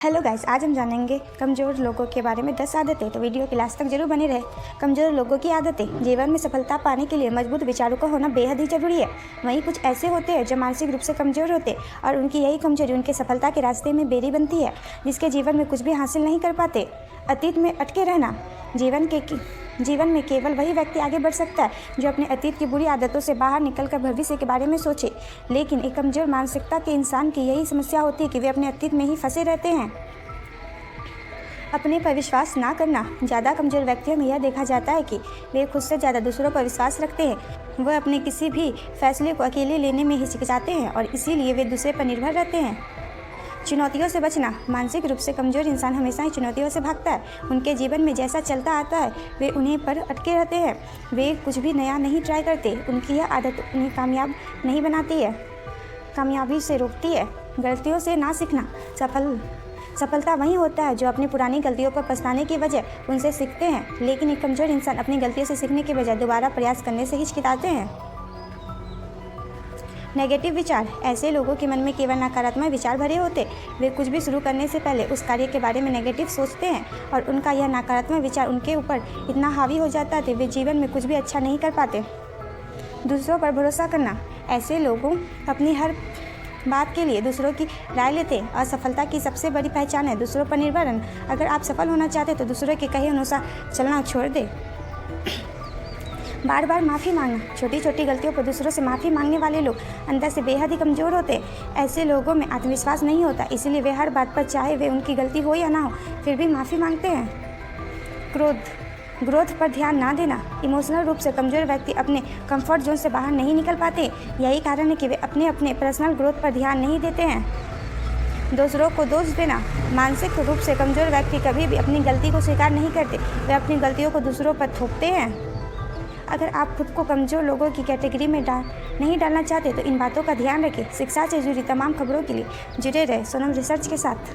Hello guys, आज हम जानेंगे कमज़ोर लोगों के बारे में 10 आदतें। तो वीडियो के लास्ट तक जरूर बने रहे। कमज़ोर लोगों की आदतें। जीवन में सफलता पाने के लिए मजबूत विचारों का होना बेहद ही ज़रूरी है। वहीं कुछ ऐसे होते हैं जो मानसिक रूप से कमज़ोर होते हैं और उनकी यही कमजोरी उनके सफलता के रास्ते में बेड़ी बनती है, जिसके जीवन में कुछ भी हासिल नहीं कर पाते। अतीत में अटके रहना। जीवन में केवल वही व्यक्ति आगे बढ़ सकता है जो अपने अतीत की बुरी आदतों से बाहर निकलकर भविष्य के बारे में सोचे। लेकिन एक कमज़ोर मानसिकता के इंसान की यही समस्या होती है कि वे अपने अतीत में ही फंसे रहते हैं। अपने पर विश्वास ना करना। ज़्यादा कमज़ोर व्यक्तियों में यह देखा जाता है कि वे खुद से ज़्यादा दूसरों पर विश्वास रखते हैं। वह अपने किसी भी फैसले को अकेले लेने में हिचकिचाते हैं और इसीलिए वे दूसरे पर निर्भर रहते हैं। चुनौतियों से बचना। मानसिक रूप से कमज़ोर इंसान हमेशा ही चुनौतियों से भागता है। उनके जीवन में जैसा चलता आता है वे उन्हीं पर अटके रहते हैं। वे कुछ भी नया नहीं ट्राई करते। उनकी यह आदत उन्हें कामयाब नहीं बनाती है, कामयाबी से रोकती है। गलतियों से ना सीखना। सफलता वही होता है जो अपनी पुरानी गलतियों पर पछताने की वजह उनसे सीखते हैं। लेकिन एक कमज़ोर इंसान अपनी गलतियों से सीखने के बजाय दोबारा प्रयास करने से हिचकिचाते हैं। नेगेटिव विचार। ऐसे लोगों के मन में केवल नकारात्मक विचार भरे होते। वे कुछ भी शुरू करने से पहले उस कार्य के बारे में नेगेटिव सोचते हैं और उनका यह नकारात्मक विचार उनके ऊपर इतना हावी हो जाता है कि वे जीवन में कुछ भी अच्छा नहीं कर पाते। दूसरों पर भरोसा करना। ऐसे लोगों अपनी हर बात के लिए दूसरों की राय लेते हैं। असफलता की सबसे बड़ी पहचान है दूसरों पर निर्भर रहना। अगर आप सफल होना चाहते तो दूसरों के कहे अनुसार चलना छोड़ दें। बार बार माफ़ी मांगना। छोटी छोटी गलतियों पर दूसरों से माफ़ी मांगने वाले लोग अंदर से बेहद ही कमज़ोर होते हैं। ऐसे लोगों में आत्मविश्वास नहीं होता, इसीलिए वे हर बात पर, चाहे वे उनकी गलती हो या ना हो, फिर भी माफ़ी मांगते हैं। ग्रोथ पर ध्यान ना देना। इमोशनल रूप से कमज़ोर व्यक्ति अपने कंफर्ट जोन से बाहर नहीं निकल पाते। यही कारण है कि वे अपने पर्सनल ग्रोथ पर ध्यान नहीं देते हैं। दूसरों को दोष देना। मानसिक रूप से कमज़ोर व्यक्ति कभी भी अपनी गलती को स्वीकार नहीं करते। वे अपनी गलतियों को दूसरों पर थोपते हैं। अगर आप खुद को कमज़ोर लोगों की कैटेगरी में नहीं डालना चाहते तो इन बातों का ध्यान रखें। शिक्षा से जुड़ी तमाम खबरों के लिए जुड़े रहे सोनम रिसर्च के साथ।